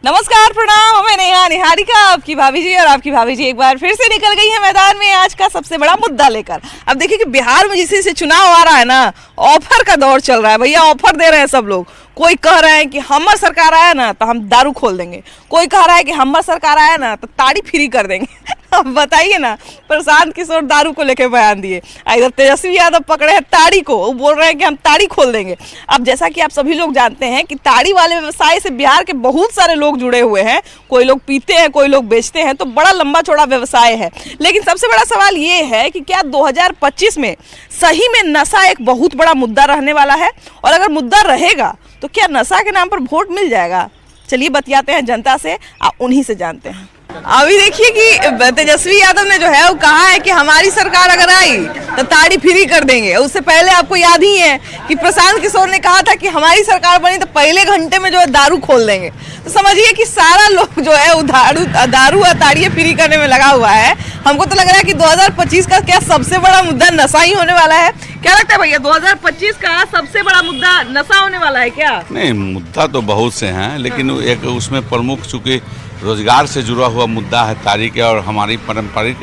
नमस्कार, प्रणाम। मैं नेहा निहारिका, आपकी भाभी जी। और आपकी भाभी जी एक बार फिर से निकल गई है मैदान में आज का सबसे बड़ा मुद्दा लेकर। अब देखिए कि बिहार में जिस से चुनाव आ रहा है ना, ऑफर का दौर चल रहा है। भैया ऑफर दे रहे हैं सब लोग। कोई कह रहे हैं कि हमार सरकार आया ना तो हम दारू खोल देंगे, कोई कह रहा है कि हमार सरकार आया ना तो ताड़ी फ्री कर देंगे। अब बताइए ना, प्रशांत किशोर दारू को लेकर बयान दिए, इधर तेजस्वी यादव पकड़े हैं ताड़ी को, वो बोल रहे हैं कि हम ताड़ी खोल देंगे। अब जैसा कि आप सभी लोग जानते हैं कि ताड़ी वाले व्यवसाय से बिहार के बहुत सारे लोग जुड़े हुए हैं। कोई लोग पीते हैं, कोई लोग बेचते हैं, तो बड़ा लंबा चौड़ा व्यवसाय है। लेकिन सबसे बड़ा सवाल ये है कि क्या 2025 में सही में नशा एक बहुत बड़ा मुद्दा रहने वाला है? और अगर मुद्दा रहेगा तो क्या नशा के नाम पर वोट मिल जाएगा? चलिए बतियाते हैं जनता से, उन्हीं से जानते हैं। अभी देखिए कि तेजस्वी यादव ने जो है वो कहा है कि हमारी सरकार अगर आई तो ताड़ी फ्री कर देंगे। उससे पहले आपको याद ही है कि प्रशांत किशोर ने कहा था कि हमारी सरकार बनी तो पहले घंटे में जो है दारू खोल देंगे। तो समझिए कि सारा लोग जो है वो दारू और ताड़ी फ्री करने में लगा हुआ है। हमको तो लग रहा है कि 2025 का क्या सबसे बड़ा मुद्दा नशा ही होने वाला है। क्या लगता है भैया, 2025 का सबसे बड़ा मुद्दा नशा होने वाला है क्या? नहीं, मुद्दा तो बहुत से हैं, लेकिन एक उसमें प्रमुख चूंकि रोजगार से जुड़ा हुआ मुद्दा है ताड़ी के, और हमारी पारंपरिक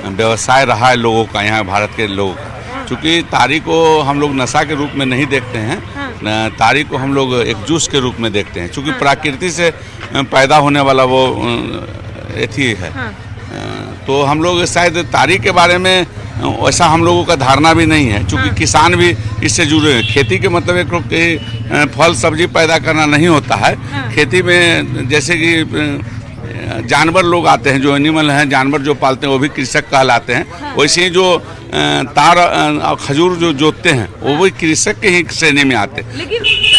व्यवसाय रहा है लोगों का, यहाँ भारत के लोग। चूँकि ताड़ी को हम लोग नशा के रूप में नहीं देखते हैं, ताड़ी को हम लोग एक जूस के रूप में देखते हैं। चूँकि प्रकृति से पैदा होने वाला वो एथी है, तो हम लोग शायद ताड़ी के बारे में ऐसा हम लोगों का धारणा भी नहीं है। चूँकि किसान भी इससे जुड़े हैं। खेती के मतलब एक फल सब्जी पैदा करना नहीं होता है। खेती में जैसे कि जानवर लोग आते हैं, जो एनिमल हैं, जानवर जो पालते हैं वो भी कृषक कहलाते हैं। वैसे ही जो तार और खजूर जो जोतते हैं वो भी कृषक के ही श्रेणी में आते हैं। लेकिन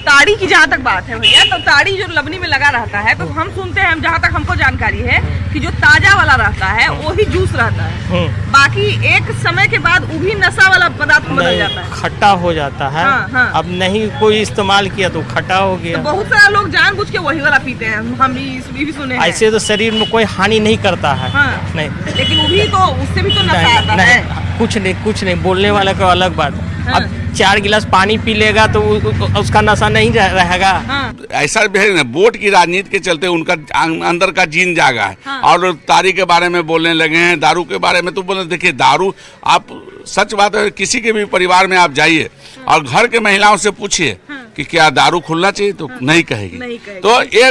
ताड़ी की जहाँ तक बात है भैया, तो ताड़ी जो लबनी में लगा रहता है, तो हम सुनते हैं, जहाँ तक हमको जानकारी है कि जो ताजा वाला रहता है वो ही जूस रहता है। बाकी एक समय के बाद वो भी नशा वाला पदार्थ बदल जाता है, खट्टा हो जाता है। हाँ। अब नहीं कोई इस्तेमाल किया तो खट्टा हो गया। तो बहुत सारे लोग जानबूझ के वही वाला पीते हैं, हम भी सुने हैं। ऐसे तो शरीर में कोई हानि नहीं करता है। नहीं, लेकिन वो भी तो उससे भी तो नशा आता है। कुछ नहीं, बोलने वाला का अलग बात। अब 4 गिलास पानी पी लेगा तो उसका नशा नहीं रहेगा। ऐसा भी है, वोट की राजनीति के चलते उनका अंदर का जीन जागा है। और ताड़ी के बारे में बोलने लगे हैं, दारू के बारे में तो बोले। देखिए, दारू, आप सच बात है, किसी के भी परिवार में आप जाइए और घर के महिलाओं से पूछिए कि क्या दारू खुलना चाहिए, तो नहीं कहेगी। तो ये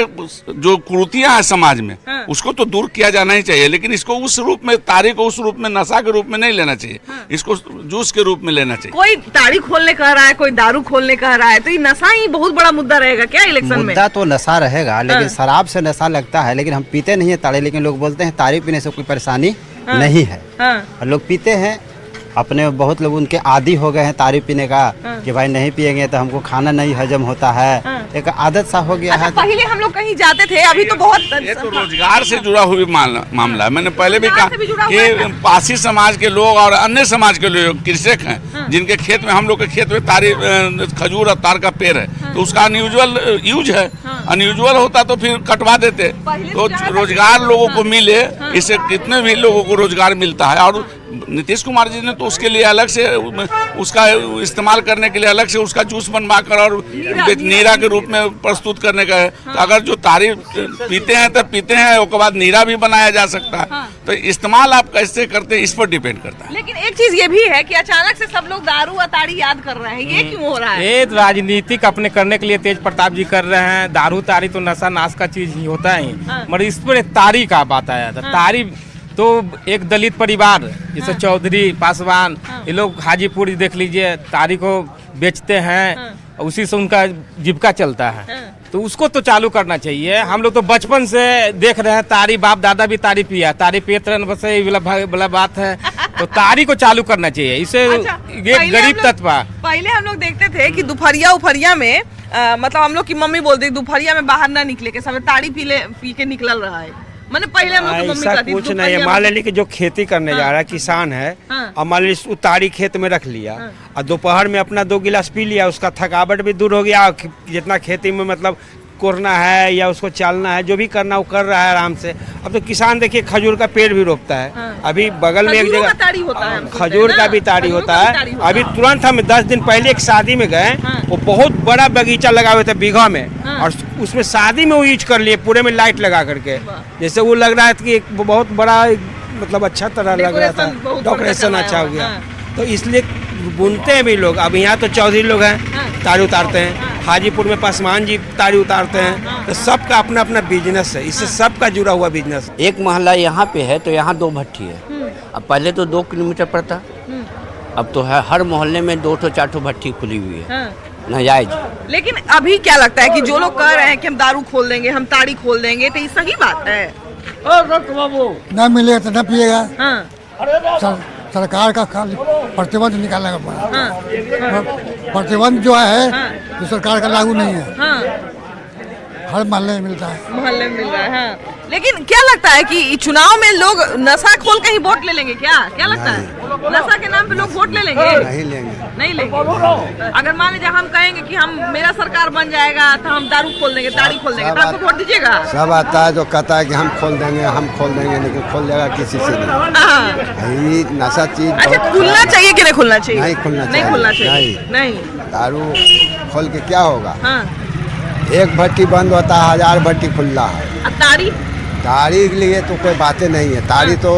जो कुरीतियां हैं समाज में, उसको तो दूर किया जाना ही चाहिए। लेकिन इसको उस रूप में, ताड़ी को उस रूप में, नशा के रूप में नहीं लेना चाहिए। इसको जूस के रूप में लेना चाहिए। कोई ताड़ी खोलने कह रहा है, कोई दारू खोलने कह रहा है, तो ये नशा ही बहुत बड़ा मुद्दा रहेगा क्या इलेक्शन में? मुद्दा तो नशा रहेगा, लेकिन शराब से नशा लगता है। लेकिन हम पीते नहीं है ताड़ी, लेकिन लोग बोलते हैं ताड़ी पीने से कोई परेशानी नहीं है। और लोग पीते हैं, अपने बहुत लोग उनके आदी हो गए हैं ताड़ी पीने का, कि भाई नहीं पिएंगे तो हमको खाना नहीं हजम होता है। एक आदत सा हो गया है। पहले हम लोग कहीं जाते थे, अभी तो बहुत ये तो रोजगार से जुड़ा हुआ मामला। मैंने पहले भी कहा कि पासी समाज के लोग और अन्य समाज के लोग कृषक हैं, जिनके खेत में, हम लोग के खेत में ताड़ी, खजूर और तार का पेड़ है, तो उसका अनयूजुअल यूज है। अनयूजुअल होता तो फिर कटवा देते। तो रोजगार लोगों को मिले, इससे कितने भी लोगों को रोजगार मिलता है। और नीतीश कुमार जी ने तो उसके लिए अलग से, उसका इस्तेमाल करने के लिए अलग से उसका जूस बनवा कर और नीरा के रूप में प्रस्तुत करने का है। तो अगर जो ताड़ी पीते हैं तो पीते हैं, उसके बाद नीरा भी बनाया जा सकता है। तो इस्तेमाल आप कैसे करते हैं इस पर डिपेंड करता है। लेकिन एक चीज ये भी है कि अचानक से सब लोग दारू और ताड़ी याद कर रहे हैं, ये क्यों हो रहा है? ये राजनीतिक अपने करने के लिए तेज प्रताप जी कर रहे हैं। दारू ताड़ी तो नशा नाश का चीज ही होता है, मगर इस पर ताड़ी का बात आया था। ताड़ी तो एक दलित परिवार जैसे चौधरी, पासवान, ये लोग हाजीपुर देख लीजिए, ताड़ी को बेचते हैं, उसी से उनका जीविका चलता है। तो उसको तो चालू करना चाहिए। हम लोग तो बचपन से देख रहे हैं ताड़ी, बाप दादा भी ताड़ी पिया, ताड़ी पियत रहने, बस वाला बात है। तो ताड़ी को चालू करना चाहिए। इसे एक गरीब तत्व। पहले हम लोग देखते थे कि दोपहरिया में मतलब हम लोग की मम्मी बोलती दोपहरिया में बाहर ना निकले के समय ताड़ी पी के निकल रहा है। मैंने पहले हम लोग की मम्मी कहती, कुछ नहीं है। मान लीजिए कि जो खेती करने जा रहा है, किसान है, और मान लीजिए उतारी खेत में रख लिया और दोपहर में अपना 2 गिलास पी लिया, उसका थकावट भी दूर हो गया। जितना खेती में मतलब कोरना है या उसको चालना है, जो भी करना वो कर रहा है आराम से। अब तो किसान देखिए खजूर का पेड़ भी रोपता है। हाँ। अभी बगल में एक खजूरों जगह का ताड़ी होता है, हम सुनते हैं खजूर ना? का भी ताड़ी खजूर होता का भी है। ताड़ी होता अभी है। तुरंत हम 10 दिन पहले एक शादी में गए, हाँ। वो बहुत बड़ा बगीचा लगा हुआ था बीघा में, हाँ। और उसमें शादी में वो यूज कर लिए पूरे में लाइट लगा करके, वाह। जैसे वो लग रहा है कि एक बहुत बड़ा मतलब अच्छा तरह लग रहा था, डेकोरेशन बहुत डेकोरेशन बढ़िया अच्छा हो करवाया गया। हुआ, तो इसलिए बुनते हैं भी लोग। अब यहाँ तो चौधरी लोग हैं, हाँ। ताड़ी उतारते हैं, हाजीपुर में पासवान जी ताड़ी उतारते हैं, तो सबका अपना अपना बिजनेस है, इससे सबका जुड़ा हुआ बिजनेस है। एक मोहल्ला यहाँ पे है तो यहाँ 2 भट्ठी है। अब पहले तो 2 किलोमीटर पड़ता, अब तो है हर मोहल्ले में 2 to 4 भट्ठी खुली हुई है। हाँ। नाजायज। लेकिन अभी क्या लगता है कि जो लोग कह रहे हैं कि हम दारू खोल देंगे, हम ताड़ी खोल देंगे, तो ये सही बात है? न मिलेगा तो न पिएगा। हाँ। सरकार का खाली प्रतिबंध निकालने का पड़ा। हाँ। प्रतिबंध जो है हाँ। जो सरकार का लागू नहीं है, हाँ। हर मोहल्ले में मिलता है। मोहल्ले में मिल रहा है। हाँ। लेकिन क्या लगता है कि चुनाव में लोग नशा खोल के ही वोट ले लेंगे क्या? क्या लगता है? नशा के नाम पे लोग वोट ले लेंगे? नहीं लेंगे। नहीं लेंगे। अगर मान लीजिए हम कहेंगे कि हम मेरा सरकार बन जाएगा तो हम दारू खोल देंगे, ताड़ी खोल देंगे, तो आपको वोट दीजिएगा? सब आता है जो कहता है कि हम खोल देंगे, लेकिन खोल जाएगा किसी से नहीं। हाँ। यही नशा चीज अच्छा, बहुत खुलना खराब है। चाहिए कि नहीं खुलना चाहिए? नहीं खुलना नहीं चाहिए। खुलना चाहिए। नहीं। नहीं। दारू खोल के क्या होगा? हाँ। एक भट्टी बंद होता है, 1000 भट्टी खुला है। अब ताड़ी? ताड़ी के लिए तो कोई बातें नहीं है। ताड़ी तो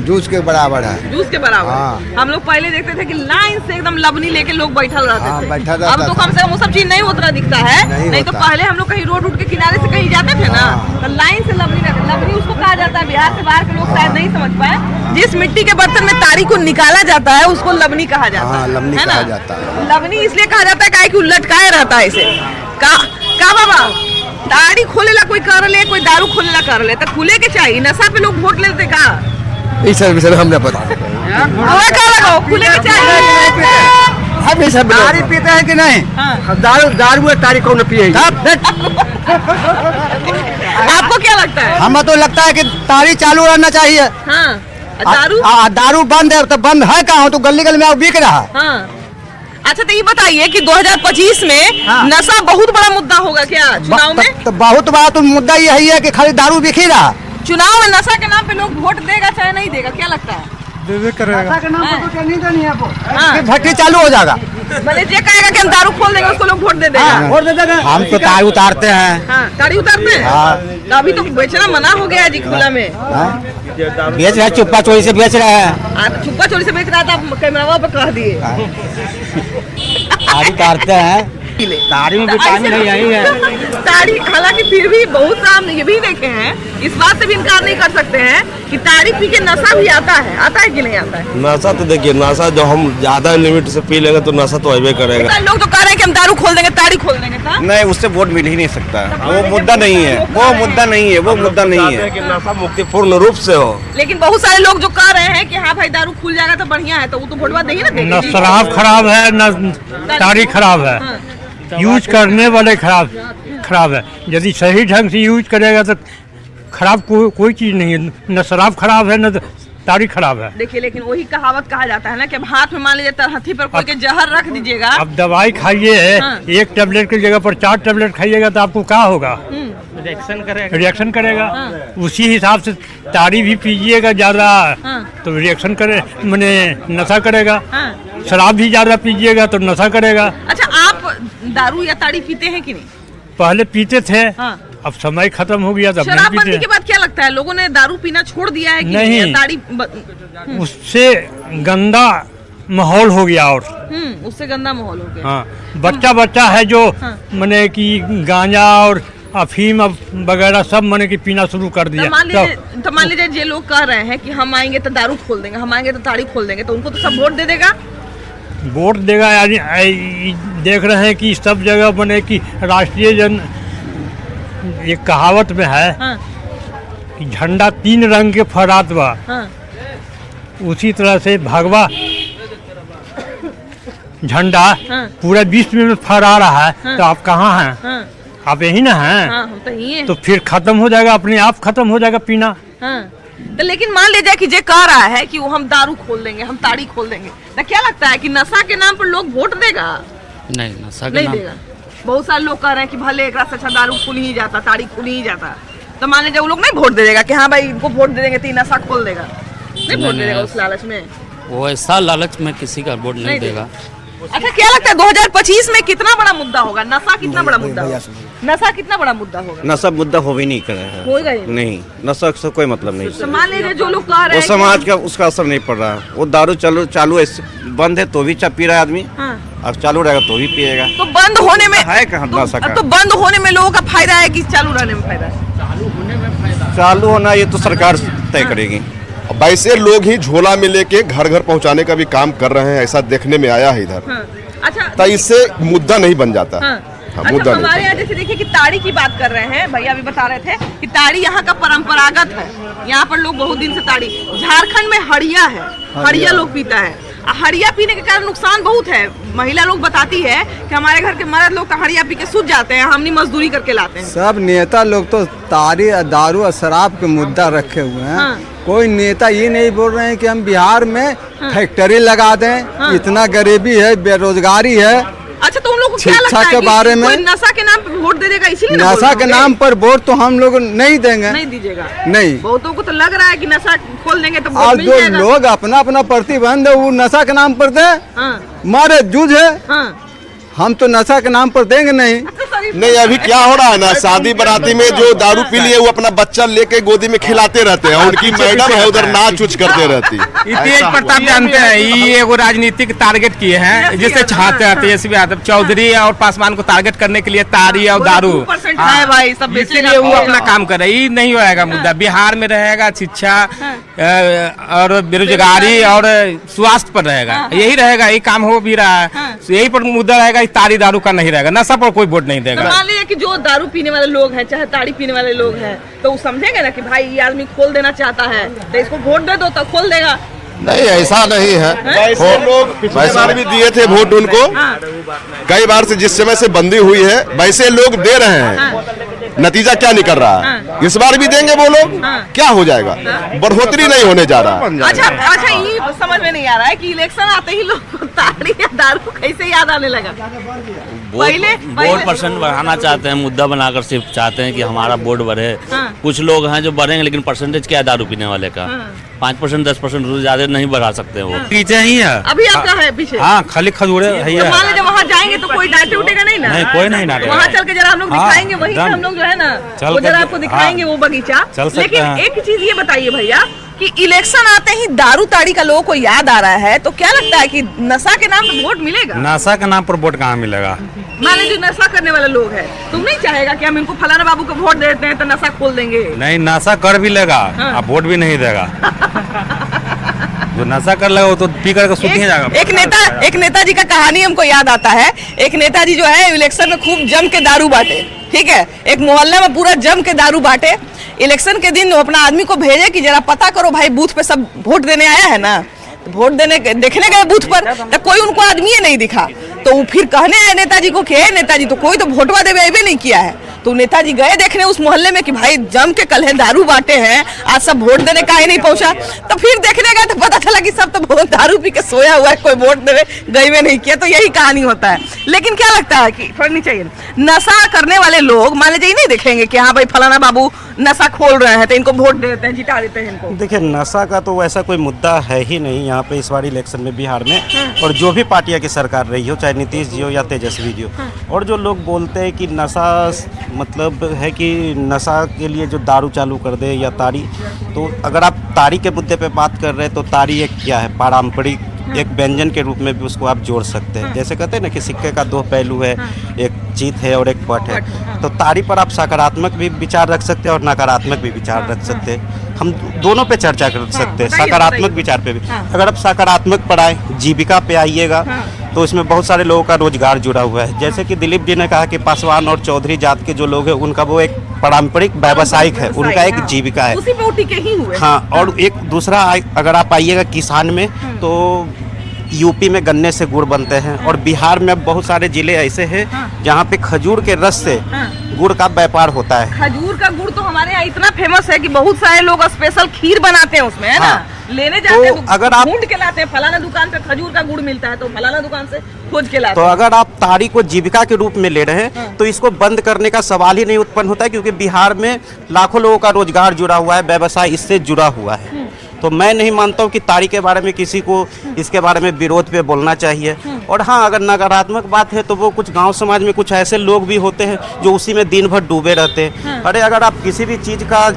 जूस के बराबर है। जूस के बराबर। हाँ। हम लोग पहले देखते थे कि लाइन से एकदम लबनी लेके लोग बैठल रहते हाँ, थे। बैठा रहता अब तो था। कम से कम वो सब चीज नहीं उतना दिखता है। नहीं तो होता। पहले हम लोग कहीं रोड के किनारे से कहीं जाते थे ना, हाँ। तो लाइन से लबनी रखते। लबनी उसको कहा जाता है, बिहार से बाहर के लोग शायद नहीं समझ पाए। जिस मिट्टी के बर्तन में ताड़ी को निकाला जाता है उसको लबनी कहा जाता हाँ, है। लबनी है ना? कहा जाता है। लबनी इसलिए कहा जाता है कि वो लटकाए रहता है इसे। का बाबा ताड़ी खोलेला कोई कर ले, कोई दारू खोलेला कर ले, तो खुले के चाहिए। नशा पे लोग वोट लेते का? इस विषय में हम नहीं पता। हमें का लगाओ खुले के चाहिए। हम ये सब ताड़ी पीते हैं कि नहीं? हाँ। दारू है, ताड़ी कौन पिएगी? आपको क्या लगता है? हमें तो लगता है कि ताड़ी चालू रहना चाहिए। हाँ। दारू? दारू बंद है तो बंद है कहाँ? तो गली गली में बिक रहा है। हाँ। अच्छा, तो ये बताइए कि 2025 में हाँ। नशा बहुत बड़ा मुद्दा होगा क्या चुनाव में? तो बहुत बड़ा तो मुद्दा यही है कि खाली दारू बिक ही रहा। चुनाव में नशा के नाम पे लोग वोट देगा चाहे नहीं देगा, क्या लगता है? हाँ। भट्टी चालू हो जाएगा। भले जे कहेगा कि हम दारू खोल देंगे उसको लोग वोट दे देगा। हम तो ताड़ी उतारते हैं। हाँ, ताड़ी उतारते हैं। हाँ। तो अभी तो बेचना मना हो गया है जी खुला में। बेच रहे हैं, चुप्पा चोरी से बेच रहे हैं। आप छुपा चोरी से बेच रहा था, आप कैमरा पे कह दिए। ताड़ी उतारते हैं। ताड़ी में विटामिन नहीं यही है। ताड़ी, हालांकि फिर भी बहुत सा हम ये भी देखे हैं, इस बात से भी इनकार नहीं कर सकते हैं कि ताड़ी पी के नशा भी आता है कि नहीं आता है? नशा तो देखिए, नशा जो हम ज्यादा लिमिट से पी लेंगे तो नशा तो होबे करेगा। लोग तो कह रहे हैं कि हम दारू खोल देंगे, ताड़ी खोल देंगे। नहीं, उससे वोट मिल ही नहीं सकता है। वो मुद्दा नहीं है, वो मुद्दा नहीं है, वो मुद्दा नहीं है कि नशा मुक्ति पूर्ण रूप से हो। लेकिन बहुत सारे लोग जो कह रहे हैं कि हाँ भाई दारू खुल जाएगा तो बढ़िया है, तो वो तो वोटवा देंगे ना। न शराब खराब है, न ताड़ी खराब है। हाँ। यूज करने वाले खराब है। यदि सही ढंग से यूज करेगा तो खराब कोई चीज़ नहीं है। न शराब खराब है, न ताड़ी खराब है। देखिए, लेकिन वही कहावत कहा जाता है ना कि अब हाथ में मान लीजिए तरहथी पर कोई के जहर रख दीजिएगा। अब दवाई खाइए, हाँ। 1 टेबलेट की जगह पर 4 टेबलेट खाइएगा तो आपको क्या होगा? रिएक्शन करेगा। हाँ। उसी हिसाब से ताड़ी भी पीजिएगा ज़्यादा हाँ। तो रिएक्शन करे, मैंने नशा करेगा। हाँ। शराब भी ज़्यादा पीजिएगा तो नशा करेगा। अच्छा, आप दारू या ताड़ी पीते हैं कि नहीं? पहले पीते थे। हाँ। अब समय खत्म हो गया, तब नहीं शराबबंदी पीते। के बाद क्या लगता है, लोगों ने दारू पीना छोड़ दिया है कि नहीं। ताड़ी उससे गंदा माहौल हो गया। और उससे गंदा माहौल हो गया। हाँ, बच्चा है जो हाँ। मने कि गांजा और अफीम वगैरह सब मने कि पीना शुरू कर दिया। तो मान लीजिए जे लोग कह रहे हैं कि हम आएंगे तो दारू खोल देंगे, हम आएंगे तो ताड़ी खोल देंगे, तो उनको तो सब वोट दे देगा। वोट देगा यानी देख रहे हैं कि सब जगह बने कि राष्ट्रीय जन एक कहावत में है हाँ। कि झंडा 3 रंग के फहरात बा। हाँ। उसी तरह से भगवा झंडा हाँ। पूरा विश्व में फहरा रहा है। हाँ। तो आप कहाँ हैं? हाँ। आप यही ना हैं। हाँ, हम तो यही हैं। तो फिर खत्म हो जाएगा, अपने आप खत्म हो जाएगा पीना। हाँ। तो लेकिन मान लीजिए कि जे कह रहा है कि वो हम दारू खोल देंगे, हम ताड़ी खोल देंगे, तो क्या लगता है कि नशा के नाम पर लोग वोट देगा? नहीं, नशा के नहीं नाम देगा। बहुत सारे लोग कह रहे हैं कि भले एक से अच्छा दारू खुल ही जाता, ताड़ी खुल ही जाता, तो मान लीजिए वो लोग नहीं वोट दे देगा कि हाँ भाई इनको वोट दे देंगे तो नशा खोल देगा, नहीं वोट दे देगा उस लालच में। वो ऐसा लालच में किसी का वोट नहीं देगा। अच्छा क्या लगता है 2025 में कितना बड़ा मुद्दा होगा? नशा कितना बड़ा मुद्दा होगा? नशा कितना बड़ा मुद्दा होगा? नशा मुद्दा हो भी नहीं कर रहा है, होगा ही नहीं, नशा से कोई मतलब नहीं। तो मान लीजिए जो लोग कह रहे वो हैं समाज का उसका असर नहीं पड़ रहा, वो दारू चालू ऐसे बंद है तो भी पी रहा है आदमी, अब चालू रहेगा तो भी पिएगा। तो बंद होने में है कहाँ नशा का? तो बंद होने में लोगों का फायदा है कि चालू रहने में फायदा है? चालू होना ये तो सरकार तय करेगी। वैसे लोग ही झोला में लेके घर घर पहुंचाने का भी काम कर रहे हैं, ऐसा देखने में आया है इधर। अच्छा तो इससे मुद्दा नहीं बन जाता। अच्छा, मुद्दा नहीं। हमारे यहाँ जैसे देखिए कि ताड़ी की बात कर रहे हैं, भैया अभी बता रहे थे कि ताड़ी यहाँ का परंपरागत है, यहाँ पर लोग बहुत दिन से ताड़ी, झारखंड में हड़िया है, हड़िया लोग पीता है। हड़िया पीने के कारण नुकसान बहुत है, महिला लोग बताती है कि हमारे घर के मर्द लोग हड़िया पी के सूझ जाते हैं, हमनी मजदूरी करके लाते हैं। सब नेता लोग तो ताड़ी, दारू और शराब के मुद्दा रखे हुए हैं। कोई नेता ये नहीं बोल रहे हैं कि हम बिहार में फैक्ट्री लगा दें, इतना गरीबी है, बेरोजगारी है। अच्छा तो उन लोगों को क्या शिक्षा लगता है के कि बारे में कोई नशा के नाम पे वोट दे देगा, इसीलिए नशा के नाम पर वोट तो हम लोग नहीं देंगे, नहीं दीजिएगा। नहीं, बहुतों को तो लग रहा है कि नशा खोल देंगे तो वोट और मिल जो जाएगा। लोग अपना अपना प्रतिबंध है वो नशा के नाम पर दे, मारे जूझ है, हम तो नशा के नाम पर देंगे नहीं। नहीं अभी क्या हो रहा है ना, शादी बराती में जो दारू पी लिए वो अपना बच्चा लेके गोदी में खिलाते रहते हैं, उनकी मैडम है उधर नाच उच करते रहती। तेज प्रताप जानते हैं, ये एगो राजनीतिक टारगेट किए हैं, जिससे चाहते हैं तेजस्वी यादव, चौधरी और पासवान को टारगेट करने के लिए ताड़ी और दारू है भाई, सब इसलिए वो अपना काम कर रहे हैं। ये नहीं होएगा मुद्दा, बिहार में रहेगा शिक्षा और बेरोजगारी और स्वास्थ्य पर रहेगा, यही रहेगा, यही काम हो भी रहा है, यही पर मुद्दा रहेगा, ताड़ी दारू का नहीं रहेगा, नशा पर कोई वोट नहीं देगा। तो मान लीजिए कि जो दारू पीने वाले लोग हैं, चाहे ताड़ी पीने वाले लोग हैं, तो वो समझेंगे ना कि भाई ये आदमी खोल देना चाहता है तो इसको वोट दे दो तो खोल देगा। नहीं ऐसा नहीं है, वैसे लोग पिछले बार भी दिए थे वोट उनको, कई बार से जिस समय से बंदी हुई है वैसे लोग दे रहे हैं, नतीजा क्या निकल रहा है, इस बार भी देंगे वो लोग, क्या हो जाएगा, बढ़ोतरी नहीं होने जा रहा। अच्छा ये समझ में नहीं आ रहा है कि इलेक्शन आते ही लोग को ताड़ी या दारू कैसे याद आने लगा? पहले वोट परसेंट बढ़ाना चाहते हैं, मुद्दा बनाकर सिर्फ चाहते हैं कि हमारा वोट बढ़े। कुछ लोग हैं जो बढ़ेंगे, लेकिन परसेंटेज क्या है दारू पीने वाले का? 5% 10% रोज ज्यादा नहीं बढ़ा सकते वो। पीछे ही है अभी आपका है पीछे। हाँ खाली खजूरे है। मान लीजिए वहाँ जाएंगे तो कोई डांटे उठेगा नहीं ना? नहीं कोई नहीं डांटेगा। वहाँ चल के जरा हम लोग दिखाएंगे, वहीं से हम लोग जो है ना वो जरा आपको दिखाएंगे वो बगीचा। लेकिन एक चीज ये बताइए भैया कि इलेक्शन आते ही दारू ताड़ी का लोगों को याद आ रहा है, तो क्या लगता है कि नशा के नाम पर वोट मिलेगा? नशा के नाम पर वोट कहाँ मिलेगा? मान लीजिए नशा करने वाले लोग हैं, तुम नहीं चाहेगा कि हम इनको फलाना बाबू को वोट देते हैं तो नशा खोल देंगे? नहीं, नशा कर भी लेगा, अब वोट भी नहीं देगा। जो नशा कर लेगा वो तो पी कर सुध नहीं जाएगा। एक नेताजी का कहानी हमको याद आता है। एक नेताजी जो है इलेक्शन में खूब जम के दारू बांटे, ठीक है, एक मोहल्ले में पूरा जम के दारू बांटे। इलेक्शन के दिन वो अपना आदमी को भेजे कि जरा पता करो भाई बूथ पे सब वोट देने आया है ना, तो वोट देने देखने गए बूथ पर तो कोई उनको आदमी ही नहीं दिखा, तो वो फिर कहने आए नेताजी को कि नेताजी तो कोई तो वोटवा देवे नहीं किया है। तो नेताजी गए देखने उस मोहल्ले में कि भाई जम के कल है दारू बांटे हैं, आज सब वोट देने का ही नहीं पहुंचा। तो फिर देखने गए तो पता चला कि सब तो दारू पी के सोया हुआ है, कोई वोट देवे गए में नहीं किया। तो यही कहानी होता है। लेकिन क्या लगता है कि छोड़नी चाहिए नशा करने वाले लोग, मान लीजिए नहीं देखेंगे कि हाँ भाई फलाना बाबू नशा खोल रहे हैं तो इनको वोट देते हैं, जिता देते हैं इनको? देखिए नशा का तो वैसा कोई मुद्दा है ही नहीं यहाँ पे इस बार इलेक्शन में बिहार में, और जो भी पार्टियां की सरकार रही हो, चाहे नीतीश जी हो या तेजस्वी जी हो। और जो लोग बोलते हैं कि नशा मतलब है कि नशा के लिए जो दारू चालू कर दे या ताड़ी, तो अगर आप ताड़ी के मुद्दे पे बात कर रहे हैं तो ताड़ी एक क्या है, पारंपरिक एक व्यंजन के रूप में भी उसको आप जोड़ सकते हैं। जैसे कहते हैं ना कि सिक्के का दो पहलू है, एक जीत है और एक पट है। तो ताड़ी पर आप सकारात्मक भी विचार रख सकते हैं और नकारात्मक भी विचार रख सकते हैं। हम दोनों पे चर्चा कर सकते हैं, सकारात्मक विचार पे भी। अगर आप सकारात्मक पर आए, जीविका पे आइएगा, तो इसमें बहुत सारे लोगों का रोजगार जुड़ा हुआ है। जैसे कि दिलीप जी ने कहा कि पासवान और चौधरी जात के जो लोग हैं उनका वो एक पारंपरिक व्यावसायिक है, उनका एक जीविका है, उसी पे वो टिके ही हुए। हाँ, और एक दूसरा अगर आप आइएगा किसान में, तो यूपी में गन्ने से गुड़ बनते हैं, और बिहार में बहुत सारे जिले ऐसे हैं जहाँ पे खजूर के रस से गुड़ का व्यापार होता है। खजूर का गुड़ तो हमारे यहाँ इतना फेमस है कि बहुत सारे लोग स्पेशल खीर बनाते हैं उसमें, है ना? लेने जाते हैं तो अगर आप ढूंढ के लाते हैं, फलाना दुकान पे खजूर का गुड़ मिलता है तो फलाना दुकान से खोज के लाते तो अगर आप ताड़ी को जीविका के रूप में ले रहे हैं तो इसको बंद करने का सवाल ही नहीं उत्पन्न होता है, क्योंकि बिहार में लाखों लोगों का रोजगार जुड़ा हुआ है, व्यवसाय इससे जुड़ा हुआ है। तो मैं नहीं मानता हूँ कि ताड़ी के बारे में किसी को इसके बारे में विरोध पे बोलना चाहिए। और हाँ, अगर नकारात्मक बात है तो वो कुछ गांव समाज में कुछ ऐसे लोग भी होते हैं जो उसी में दिन भर डूबे रहते हैं। अरे अगर आप किसी भी चीज़ का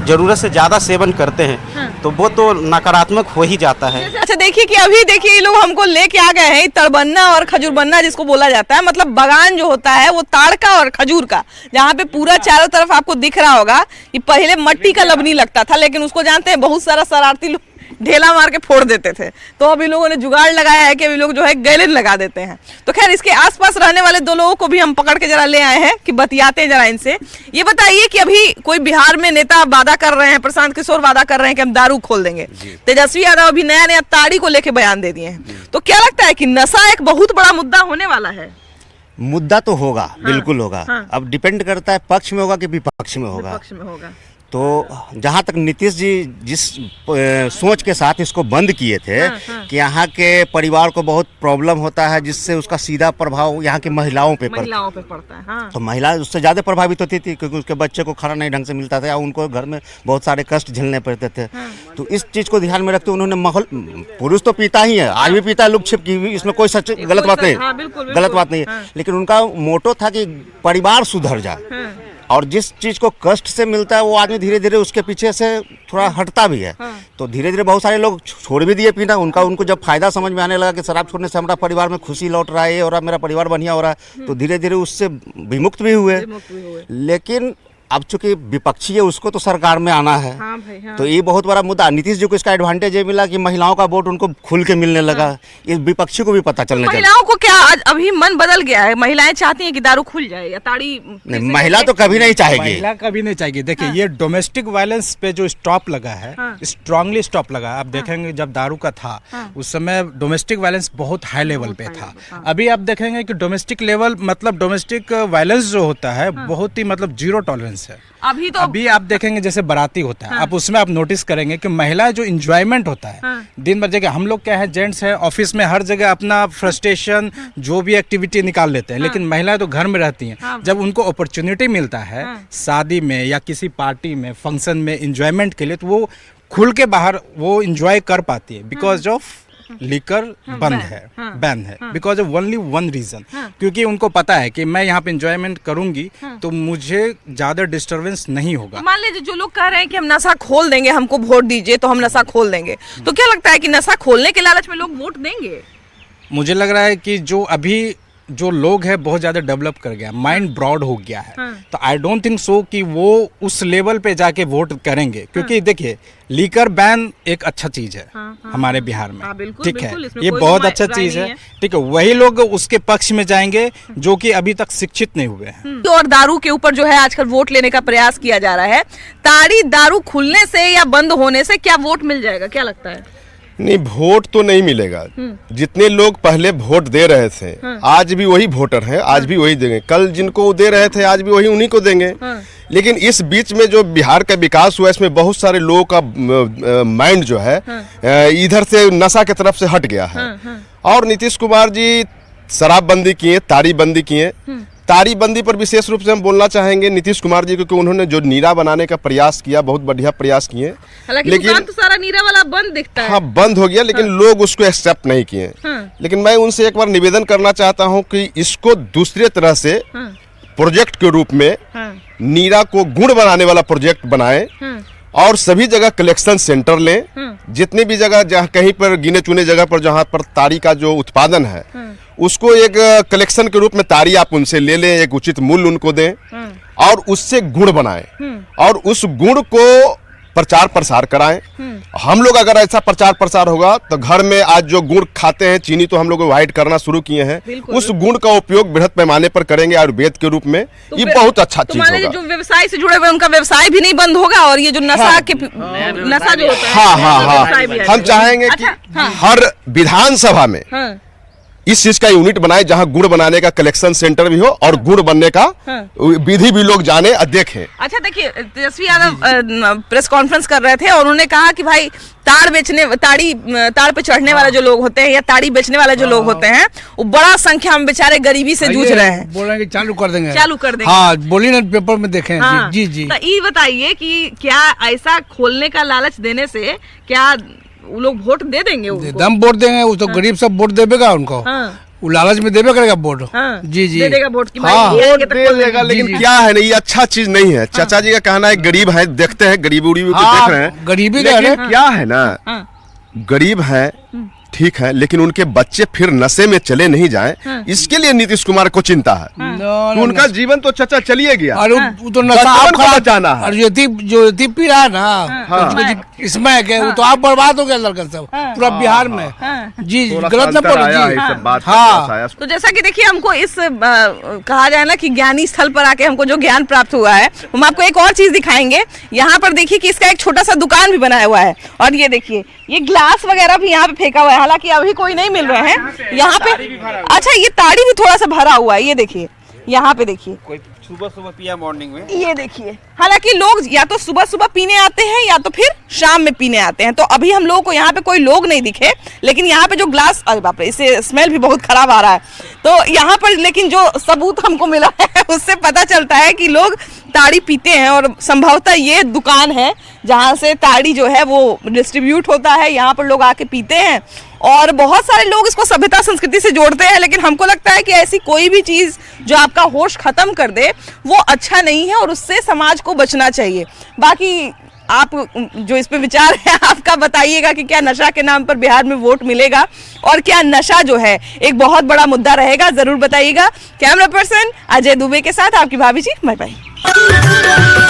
जरूरत से ज़्यादा सेवन करते हैं तो वो तो नकारात्मक हो ही जाता है। अच्छा देखिए कि अभी देखिए ये लोग हमको लेके आ गए हैं तड़बन्ना और खजूर बन्ना जिसको बोला जाता है, मतलब बगान जो होता है वो ताड़ का और खजूर का, जहाँ पे पूरा चारों तरफ आपको दिख रहा होगा कि पहले मट्टी का लबनी लगता था, लेकिन उसको जानते हैं बहुत सारा शरारती लोग ढेला मार के फोड़ देते थे। तो अभी लोगों ने जुगाड़ लगाया है कि अभी लोग जो है गैलन लगा देते हैं। तो खैर इसके आसपास रहने वाले दो लोगों को भी हम पकड़ के जरा ले आए हैं कि बतियाते हैं जरा इनसे। ये बताइए कि अभी कोई बिहार में नेता वादा कर रहे हैं, प्रशांत किशोर वादा कर रहे हैं कि हम दारू खोल देंगे, तेजस्वी यादव अभी नया नया ताड़ी को लेके बयान दे दिए हैं। तो क्या लगता है कि नशा एक बहुत बड़ा मुद्दा होने वाला है? मुद्दा तो होगा, बिल्कुल होगा। अब डिपेंड करता है पक्ष में होगा कि विपक्ष में होगा। विपक्ष में होगा। तो जहाँ तक नीतीश जी जिस सोच के साथ इसको बंद किए थे कि यहाँ के परिवार को बहुत प्रॉब्लम होता है, जिससे उसका सीधा प्रभाव यहाँ की महिलाओं पे पड़ता है। तो महिला उससे ज़्यादा प्रभावित होती थी, क्योंकि उसके बच्चे को खाना नहीं ढंग से मिलता था या उनको घर में बहुत सारे कष्ट झेलने पड़ते थे। तो इस चीज़ को ध्यान में रखते उन्होंने माहौल, पुरुष तो पीता ही है, आज भी पीता है लुक छिप की, इसमें कोई सच गलत बात नहीं, गलत बात नहीं है, लेकिन उनका मोटो था कि परिवार सुधर जाए। और जिस चीज को कष्ट से मिलता है वो आदमी धीरे धीरे उसके पीछे से थोड़ा हटता भी है। तो धीरे धीरे बहुत सारे लोग छोड़ भी दिए पीना। उनको जब फायदा समझ में आने लगा कि शराब छोड़ने से हमारा परिवार में खुशी लौट रहा है और अब मेरा परिवार बढ़िया हो रहा है, तो धीरे धीरे उससे विमुक्त भी हुए। लेकिन अब चूंकि विपक्षी है उसको तो सरकार में आना है। हाँ भाई, हाँ। तो ये बहुत बड़ा मुद्दा। नीतीश जी को इसका एडवांटेज ये मिला कि महिलाओं का वोट उनको खुल के मिलने लगा। ये विपक्षी को भी पता चलना चाहिए। महिलाओं को क्या अभी मन बदल गया है? महिलाएं चाहती हैं कि दारू खुल जाए या ताड़ी? नहीं, महिला तो कभी नहीं चाहेगी। महिला कभी नहीं चाहेगी। देखिए ये डोमेस्टिक वायलेंस पे जो स्टॉप लगा है, स्ट्रांगली स्टॉप लगा। आप देखेंगे जब दारू का था उस समय डोमेस्टिक वायलेंस बहुत हाई लेवल पे था। अभी आप देखेंगे कि डोमेस्टिक लेवल मतलब डोमेस्टिक वायलेंस जो होता है बहुत ही मतलब जीरो टॉलरेंस है। अभी आप देखेंगे जैसे बाराती होता है, अब उसमें आप नोटिस करेंगे कि महिला जो इंजॉयमेंट होता है दिन भर, जगह हम लोग क्या है जेंट्स है ऑफिस में हर जगह अपना फ्रस्ट्रेशन जो भी एक्टिविटी निकाल लेते हैं, लेकिन महिलाएं तो घर में रहती हैं। जब उनको अपॉर्चुनिटी मिलता है शादी में या किसी पार्टी में फंक्शन में इंजॉयमेंट के लिए, तो वो खुल के बाहर वो इंजॉय कर पाती है। बिकॉज ऑफ लिकर बंद है, बैन है, because of only one reason, क्योंकि उनको पता है कि मैं यहाँ पे एंजॉयमेंट करूंगी तो मुझे ज्यादा डिस्टरबेंस नहीं होगा। मान लीजिए जो लोग कह रहे हैं कि हम नशा खोल देंगे, हमको वोट दीजिए तो हम नशा खोल देंगे, तो क्या लगता है कि नशा खोलने के लालच में लोग वोट देंगे? मुझे लग रहा है कि जो अभी जो लोग है बहुत ज्यादा डेवलप कर गया, माइंड ब्रॉड हो गया है। तो आई डोंट थिंक सो कि वो उस लेवल पे जाके वोट करेंगे, क्योंकि देखिए लीकर बैन एक अच्छा चीज है हमारे बिहार में। ठीक है, ये बहुत अच्छा चीज है। ठीक है, वही लोग उसके पक्ष में जाएंगे जो कि अभी तक शिक्षित नहीं हुए हैं। और दारू के ऊपर जो है आजकल वोट लेने का प्रयास किया जा रहा है। ताड़ी दारू खुलने से या बंद होने से क्या वोट मिल जाएगा, क्या लगता है? नहीं, वोट तो नहीं मिलेगा। जितने लोग पहले वोट दे रहे थे आज भी वही वोटर हैं, आज भी वही देंगे। कल जिनको दे रहे थे आज भी वही उन्हीं को देंगे। लेकिन इस बीच में जो बिहार का विकास हुआ इसमें बहुत सारे लोगों का माइंड जो है इधर से नशा की तरफ से हट गया है। और नीतीश कुमार जी शराबबंदी किए, ताड़ी बंदी किए। ताड़ी बंदी पर विशेष रूप से हम बोलना चाहेंगे नीतीश कुमार जी, क्योंकि उन्होंने जो नीरा बनाने का प्रयास किया बहुत बढ़िया प्रयास किए। लेकिन तो सारा नीरा वाला बंद दिखता है। हाँ, बंद हो गया, लेकिन लोग उसको एक्सेप्ट नहीं किए। लेकिन मैं उनसे एक बार निवेदन करना चाहता हूं कि इसको दूसरे तरह से प्रोजेक्ट के रूप में नीरा को गुड़ बनाने वाला प्रोजेक्ट बनाएं और सभी जगह कलेक्शन सेंटर लें। जितनी भी जगह जहाँ कहीं पर गिने चुने जगह पर जहाँ पर ताड़ी का जो उत्पादन है उसको एक कलेक्शन के रूप में ताड़ी आप उनसे ले लें, एक उचित मूल्य उनको दें और उससे गुड़ बनाएं और उस गुड़ को प्रचार प्रसार कराएं। हम लोग अगर ऐसा प्रचार प्रसार होगा तो घर में आज जो गुड़ खाते हैं, चीनी तो हम लोग अवॉइड करना शुरू किए हैं, उस गुड़ का उपयोग बृहद पैमाने पर करेंगे आयुर्वेद के रूप में। तो ये बहुत अच्छा चीज होगा। जो व्यवसाय से जुड़े हुए उनका व्यवसाय भी नहीं बंद होगा और ये जो नशा के नशा जो होता है, हाँ, हम चाहेंगे कि हर विधानसभा में इस चीज का यूनिट बनाए जहां गुड़ बनाने का कलेक्शन सेंटर भी हो और गुड़ बनने का विधि भी लोग जाने और देखें। अच्छा देखिए, तेजस्वी यादव प्रेस कॉन्फ्रेंस कर रहे थे और उन्होंने कहा कि भाई ताड़ पे चढ़ने वाले जो लोग होते हैं या ताड़ी बेचने वाले जो लोग होते हैं वो बड़ा संख्या में बेचारे गरीबी से जूझ रहे हैं। बोल रहे हैं कि चालू कर देंगे। हाँ, बोलिए ना, पेपर में देखे हैं। हाँ, जी जी। तो ये बताइए कि क्या ऐसा खोलने का लालच देने से क्या वो लोग वोट दे देंगे? एकदम वोट देंगे, वो तो गरीब सब वोट देगा उनको। वो लालच में देवे करेगा वोट। जी जी, दे देगा वोट की। हाँ, वोट दे देगा, लेकिन क्या है ना, ये अच्छा चीज नहीं है। चाचा जी का कहना है गरीब है, देखते हैं गरीबी उड़ीबी को देख रहे हैं, गरीबी लेकिन क्या है ना, गरीब है ठीक है, लेकिन उनके बच्चे फिर नशे में चले नहीं जाएं, इसके लिए नीतीश कुमार को चिंता है। तो उनका जीवन तो चाचा चलिए गया, और वो तो नशा आप बचाना है। और जो पी रहा है ना, इसमें है वो तो आप बर्बाद हो गया लड़का सब पूरा बिहार में। जी गलत न बोलो। हाँ, तो जैसा कि देखिए, हमको इस कहा जाए ना कि ज्ञानी स्थल पर आके हमको जो ज्ञान प्राप्त हुआ है, हम आपको एक और चीज दिखाएंगे। यहाँ पर देखिए कि इसका एक छोटा सा दुकान भी बनाया हुआ है और ये देखिए ये ग्लास वगैरह भी यहाँ पे फेंका हुआ है, हालांकि अभी कोई नहीं मिल रहे हैं यहाँ पे। अच्छा, ये ताड़ी भी थोड़ा सा भरा हुआ है, ये देखिए यहाँ पे देखिए, कोई सुबह पिया मॉर्निंग में, ये देखिए। हालांकि लोग या तो सुबह पीने आते हैं या तो फिर शाम में पीने आते हैं। तो अभी हम लोगों को यहाँ पे कोई लोग नहीं दिखे, लेकिन यहाँ पे जो ग्लास, अरे बाप रे, इससे स्मेल भी बहुत खराब आ रहा है। तो यहाँ पर लेकिन जो सबूत हमको मिला है उससे पता चलता है कि लोग ताड़ी पीते हैं और संभवतः ये दुकान है जहाँ से ताड़ी जो है वो डिस्ट्रीब्यूट होता है। यहाँ पर लोग आके पीते हैं और बहुत सारे लोग इसको सभ्यता संस्कृति से जोड़ते हैं, लेकिन हमको लगता है कि ऐसी कोई भी चीज़ जो आपका होश खत्म कर दे वो अच्छा नहीं है और उससे समाज को बचना चाहिए। बाकी आप जो इस पे विचार है आपका बताइएगा कि क्या नशा के नाम पर बिहार में वोट मिलेगा और क्या नशा जो है एक बहुत बड़ा मुद्दा रहेगा, जरूर बताइएगा। कैमरा पर्सन अजय दुबे के साथ आपकी भाभी जी, बाय बाय।